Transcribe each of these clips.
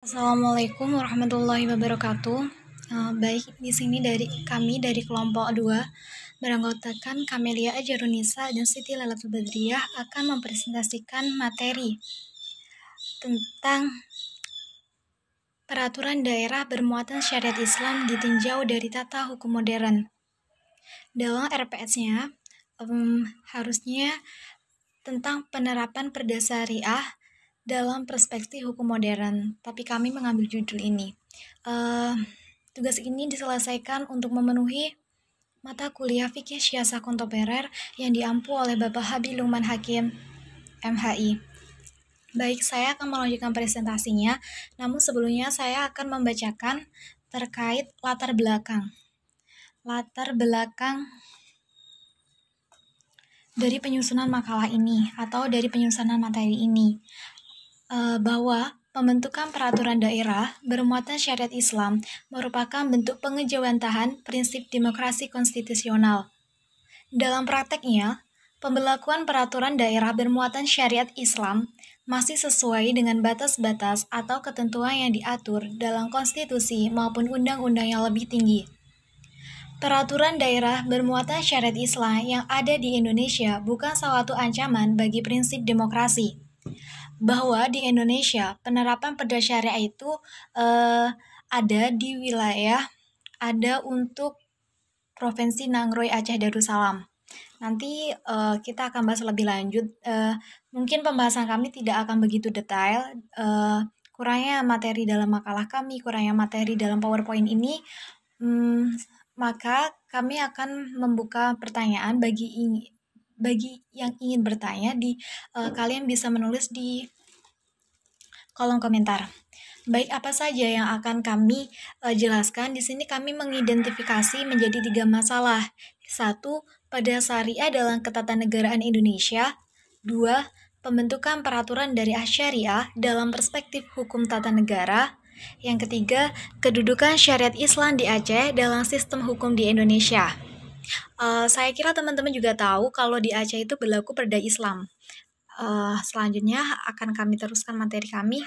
Assalamualaikum warahmatullahi wabarakatuh. Baik, di sini kami dari kelompok 2 beranggotakan Kamelia Ajarunisa dan Siti Lailatul Badriyah akan mempresentasikan materi tentang peraturan daerah bermuatan syariat Islam ditinjau dari tata hukum modern. Dalam RPS-nya harusnya tentang penerapan perda syariah dalam perspektif hukum modern, tapi kami mengambil judul ini. Tugas ini diselesaikan untuk memenuhi mata kuliah fikih syiasah kontemporer yang diampu oleh Bapak Habib Lukman Hakim, MHI. Baik, saya akan melanjutkan presentasinya, namun sebelumnya saya akan membacakan terkait latar belakang dari penyusunan makalah ini atau dari penyusunan materi ini, bahwa pembentukan peraturan daerah bermuatan syariat Islam merupakan bentuk pengejawantahan prinsip demokrasi konstitusional. Dalam prakteknya, pembelakuan peraturan daerah bermuatan syariat Islam masih sesuai dengan batas-batas atau ketentuan yang diatur dalam konstitusi maupun undang-undang yang lebih tinggi. Peraturan daerah bermuatan syariat Islam yang ada di Indonesia bukan suatu ancaman bagi prinsip demokrasi. Bahwa di Indonesia penerapan perda syariah itu ada di wilayah, ada untuk Provinsi Nangroe Aceh Darussalam. Nanti kita akan bahas lebih lanjut. Mungkin pembahasan kami tidak akan begitu detail. Kurangnya materi dalam makalah kami, kurangnya materi dalam PowerPoint ini, maka kami akan membuka pertanyaan bagi yang ingin bertanya. Kalian bisa menulis di kolom komentar. Baik, apa saja yang akan kami jelaskan? Di sini kami mengidentifikasi menjadi 3 masalah. 1. Pada syariah dalam ketatanegaraan Indonesia. 2. Pembentukan peraturan dari syariah dalam perspektif hukum tata negara. Yang ketiga, kedudukan syariat Islam di Aceh dalam sistem hukum di Indonesia. Saya kira teman-teman juga tahu kalau di Aceh itu berlaku perda Islam. Selanjutnya akan kami teruskan materi kami.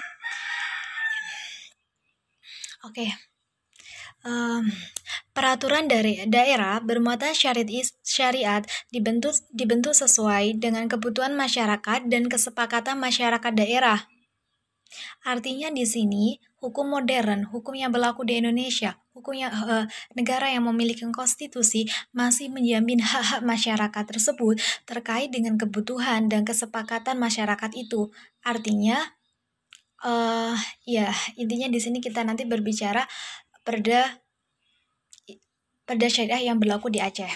Oke. Peraturan dari daerah bermuatan syariat dibentuk sesuai dengan kebutuhan masyarakat dan kesepakatan masyarakat daerah. Artinya di sini hukum modern, hukum yang berlaku di Indonesia, hukum yang negara yang memiliki konstitusi masih menjamin hak-hak masyarakat tersebut terkait dengan kebutuhan dan kesepakatan masyarakat itu. Artinya intinya di sini kita nanti berbicara perda syariah yang berlaku di Aceh.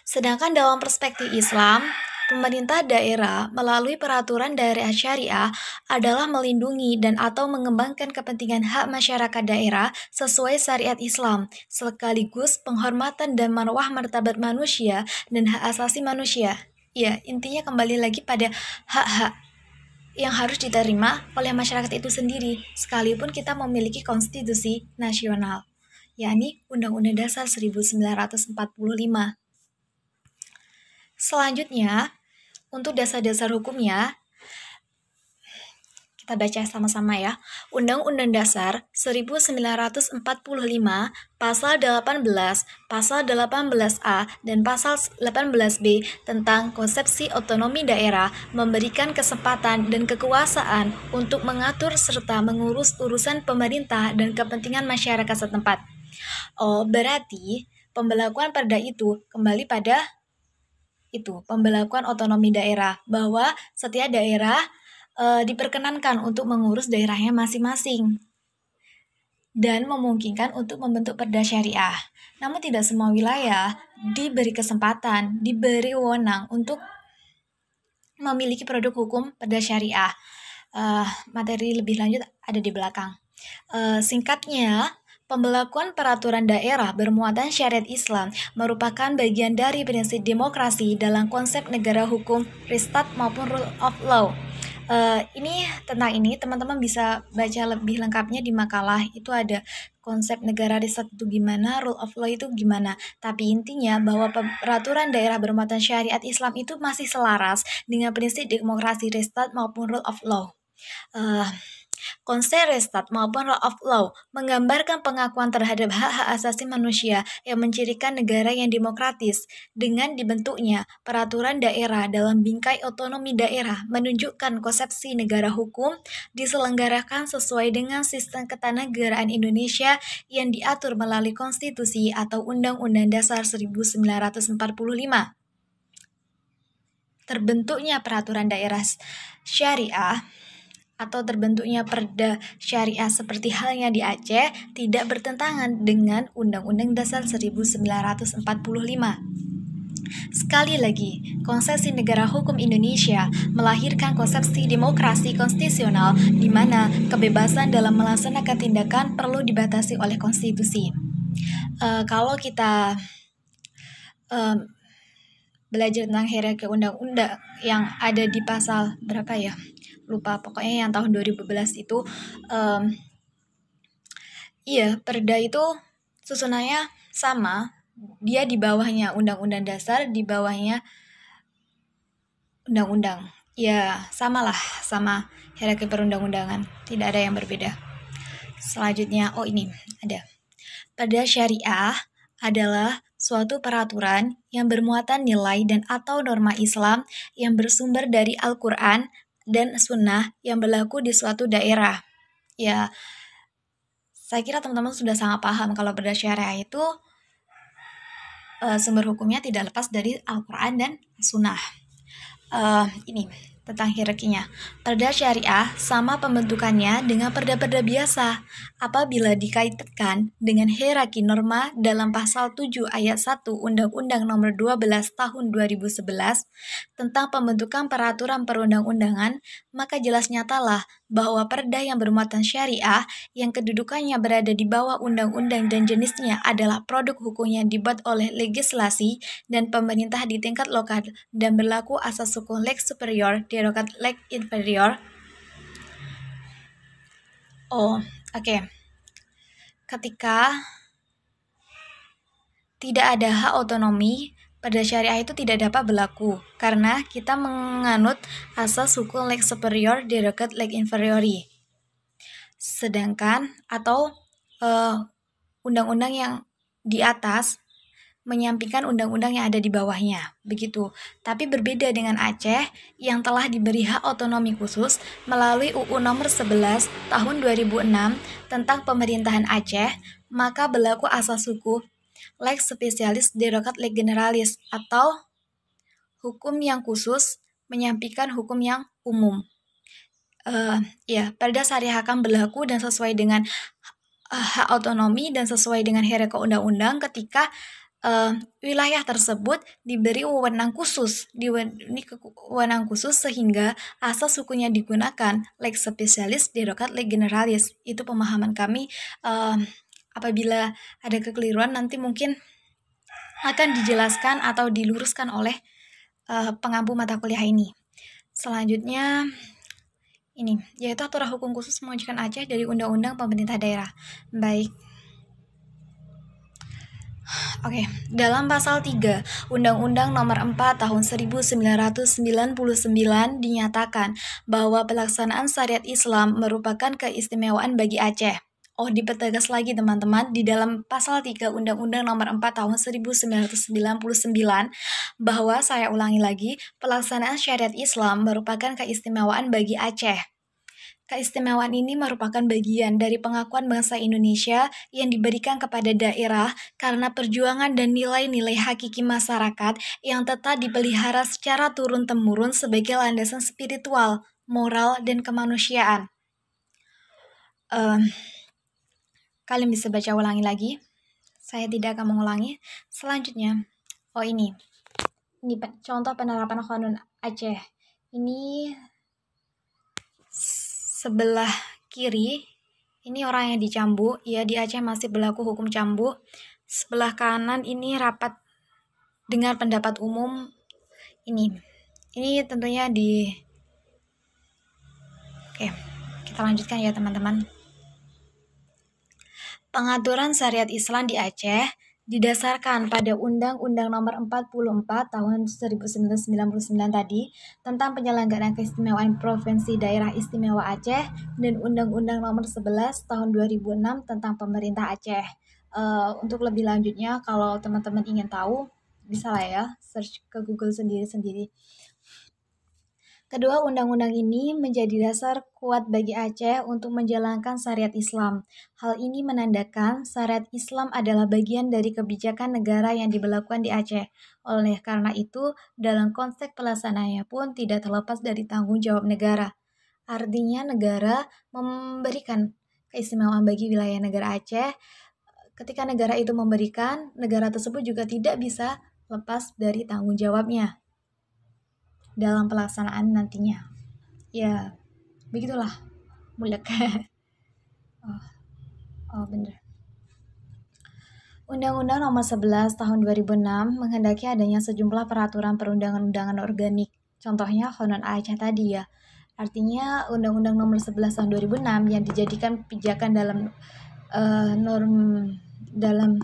Sedangkan dalam perspektif Islam, pemerintah daerah melalui peraturan daerah syariah adalah melindungi dan atau mengembangkan kepentingan hak masyarakat daerah sesuai syariat Islam, sekaligus penghormatan dan marwah martabat manusia dan hak asasi manusia. Ya, intinya kembali lagi pada hak-hak yang harus diterima oleh masyarakat itu sendiri, sekalipun kita memiliki konstitusi nasional, yakni Undang-Undang Dasar 1945. Selanjutnya, untuk dasar-dasar hukumnya, kita baca sama-sama ya. Undang-Undang Dasar 1945, Pasal 18, Pasal 18A, dan Pasal 18B tentang konsepsi otonomi daerah memberikan kesempatan dan kekuasaan untuk mengatur serta mengurus urusan pemerintah dan kepentingan masyarakat setempat. Berarti pembelakuan perda itu kembali pada pembelakuan otonomi daerah, bahwa setiap daerah diperkenankan untuk mengurus daerahnya masing-masing dan memungkinkan untuk membentuk perda syariah. Namun tidak semua wilayah diberi kesempatan, diberi wewenang untuk memiliki produk hukum perda syariah. Materi lebih lanjut ada di belakang. Singkatnya, pembelakuan peraturan daerah bermuatan syariat Islam merupakan bagian dari prinsip demokrasi dalam konsep negara hukum, Ristat maupun rule of law. Tentang ini teman-teman bisa baca lebih lengkapnya di makalah. Itu ada konsep negara Ristat itu gimana, rule of law itu gimana. Tapi intinya bahwa peraturan daerah bermuatan syariat Islam itu masih selaras dengan prinsip demokrasi Ristat maupun rule of law. Konser maupun rule of law menggambarkan pengakuan terhadap hak-hak asasi manusia yang mencirikan negara yang demokratis. Dengan dibentuknya peraturan daerah dalam bingkai otonomi daerah menunjukkan konsepsi negara hukum diselenggarakan sesuai dengan sistem ketatanegaraan Indonesia yang diatur melalui konstitusi atau Undang-Undang Dasar 1945. Terbentuknya peraturan daerah syariah atau terbentuknya perda syariah seperti halnya di Aceh tidak bertentangan dengan Undang-Undang Dasar 1945. Sekali lagi, konsepsi negara hukum Indonesia melahirkan konsepsi demokrasi konstitusional di mana kebebasan dalam melaksanakan tindakan perlu dibatasi oleh konstitusi. Kalau kita belajar tentang hierarki undang-undang yang ada di pasal berapa ya? Lupa, pokoknya yang tahun 2011 itu perda itu susunannya sama, dia di bawahnya undang-undang dasar, di bawahnya undang-undang. Ya, samalah sama hierarki perundang-undangan, tidak ada yang berbeda. Selanjutnya, ini ada. Perda syariah adalah suatu peraturan yang bermuatan nilai dan atau norma Islam yang bersumber dari Al-Quran dan sunnah yang berlaku di suatu daerah. Ya, saya kira teman-teman sudah sangat paham kalau perda syariah itu sumber hukumnya tidak lepas dari Al-Quran dan sunnah. Ini tentang hierarkinya. Perda syariah sama pembentukannya dengan perda-perda biasa apabila dikaitkan dengan hierarki norma dalam pasal 7 ayat 1 Undang-Undang Nomor 12 Tahun 2011 tentang pembentukan peraturan perundang-undangan, maka jelas nyatalah bahwa perda yang bermuatan syariah yang kedudukannya berada di bawah undang-undang dan jenisnya adalah produk hukum yang dibuat oleh legislasi dan pemerintah di tingkat lokal dan berlaku asas hukum lex superior derogat lex inferior. Ketika tidak ada hak otonomi, perda syariah itu tidak dapat berlaku karena kita menganut asas hukum lex superior derogat lex inferiori. Sedangkan atau undang-undang yang di atas menyampingkan undang-undang yang ada di bawahnya, begitu. Tapi berbeda dengan Aceh yang telah diberi hak otonomi khusus melalui UU Nomor 11 Tahun 2006 tentang pemerintahan Aceh, maka berlaku asas hukum lex specialis derogat lex generalis atau hukum yang khusus menyampingkan hukum yang umum. Perda syariah akan berlaku dan sesuai dengan hak otonomi dan sesuai dengan hierarki undang-undang ketika wilayah tersebut diberi wewenang khusus, wewenang khusus sehingga asas hukumnya digunakan lex specialis derogat lex generalis. Itu pemahaman kami. Apabila ada kekeliruan nanti mungkin akan dijelaskan atau diluruskan oleh pengampu mata kuliah ini. Selanjutnya ini yaitu aturan hukum khusus mewajibkan Aceh dari Undang-Undang Pemerintah Daerah. Baik. Dalam pasal 3 Undang-Undang Nomor 4 Tahun 1999 dinyatakan bahwa pelaksanaan syariat Islam merupakan keistimewaan bagi Aceh. Dipertegas lagi teman-teman di dalam pasal 3 Undang-Undang Nomor 4 Tahun 1999 bahwa saya ulangi lagi, pelaksanaan syariat Islam merupakan keistimewaan bagi Aceh. Keistimewaan ini merupakan bagian dari pengakuan bangsa Indonesia yang diberikan kepada daerah karena perjuangan dan nilai-nilai hakiki masyarakat yang tetap dipelihara secara turun-temurun sebagai landasan spiritual, moral, dan kemanusiaan. Kalian bisa baca ulangi lagi. Saya tidak akan mengulangi. Selanjutnya, ini contoh penerapan Qanun Aceh. Ini sebelah kiri, ini orang yang dicambuk, ya di Aceh masih berlaku hukum cambuk. Sebelah kanan ini rapat dengar pendapat umum. Ini tentunya kita lanjutkan ya teman-teman. Pengaturan syariat Islam di Aceh didasarkan pada Undang-Undang Nomor 44 Tahun 1999 tadi tentang penyelenggaraan keistimewaan Provinsi Daerah Istimewa Aceh dan Undang-Undang Nomor 11 Tahun 2006 tentang Pemerintah Aceh. Untuk lebih lanjutnya, kalau teman-teman ingin tahu, bisa lah ya search ke Google sendiri-sendiri. Kedua, undang-undang ini menjadi dasar kuat bagi Aceh untuk menjalankan syariat Islam. Hal ini menandakan syariat Islam adalah bagian dari kebijakan negara yang diberlakukan di Aceh. Oleh karena itu, dalam konteks pelaksanaannya pun tidak terlepas dari tanggung jawab negara. Artinya negara memberikan keistimewaan bagi wilayah negara Aceh. Ketika negara itu memberikan, negara tersebut juga tidak bisa lepas dari tanggung jawabnya dalam pelaksanaan nantinya. Ya, begitulah. Mulek. Bener. Undang-Undang Nomor 11 Tahun 2006 menghendaki adanya sejumlah peraturan perundang-undangan organik. Contohnya Konon Aceh tadi ya. Artinya Undang-Undang Nomor 11 Tahun 2006 yang dijadikan pijakan dalam Undang-Undang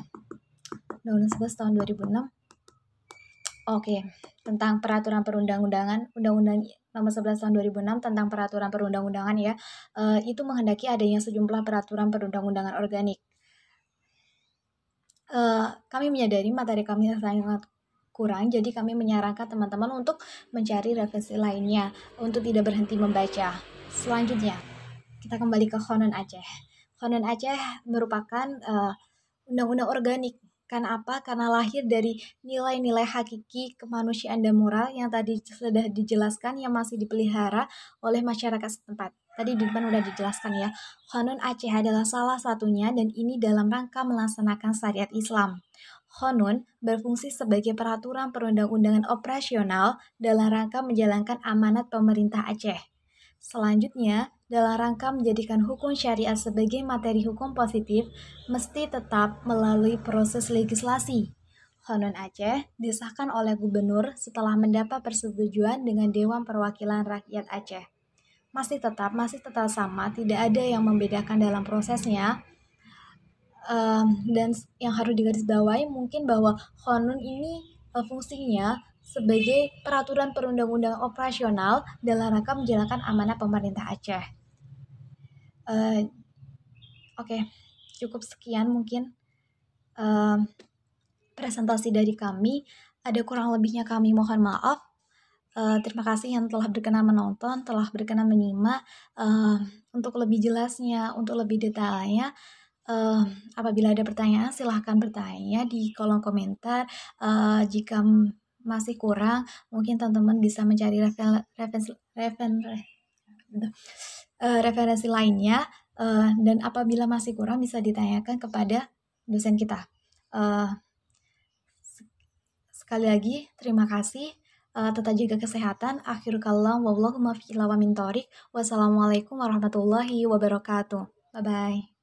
11 Tahun 2006. Tentang peraturan perundang-undangan, Undang-Undang Nomor 11 Tahun 2006 tentang peraturan perundang-undangan ya, itu menghendaki adanya sejumlah peraturan perundang-undangan organik. Kami menyadari materi kami sangat kurang, jadi kami menyarankan teman-teman untuk mencari referensi lainnya, untuk tidak berhenti membaca. Selanjutnya, kita kembali ke Konon Aceh. Konon Aceh merupakan undang-undang organik. Karena apa? Karena lahir dari nilai-nilai hakiki kemanusiaan dan moral yang tadi sudah dijelaskan yang masih dipelihara oleh masyarakat setempat. Tadi di depan udah dijelaskan ya. Konon Aceh adalah salah satunya dan ini dalam rangka melaksanakan syariat Islam. Konon berfungsi sebagai peraturan perundang-undangan operasional dalam rangka menjalankan amanat pemerintah Aceh. Selanjutnya, dalam rangka menjadikan hukum syariat sebagai materi hukum positif, mesti tetap melalui proses legislasi. Konon Aceh disahkan oleh gubernur setelah mendapat persetujuan dengan Dewan Perwakilan Rakyat Aceh. Masih tetap sama, tidak ada yang membedakan dalam prosesnya. Dan yang harus digarisbawahi mungkin bahwa konon ini fungsinya sebagai peraturan perundang-undangan operasional dalam rangka menjalankan amanah pemerintah Aceh. Cukup sekian mungkin presentasi dari kami. Ada kurang lebihnya kami mohon maaf. Terima kasih yang telah berkenan menonton, telah berkenan menyimak. Untuk lebih jelasnya, untuk lebih detailnya, apabila ada pertanyaan silahkan bertanya di kolom komentar. Jika masih kurang, mungkin teman-teman bisa mencari referensi lainnya, dan apabila masih kurang bisa ditanyakan kepada dosen kita. Sekali lagi terima kasih. Tetap jaga kesehatan. Akhirul kalam wallahu muwaffiq ila aqwamit thoriq. Wassalamualaikum warahmatullahi wabarakatuh. Bye bye.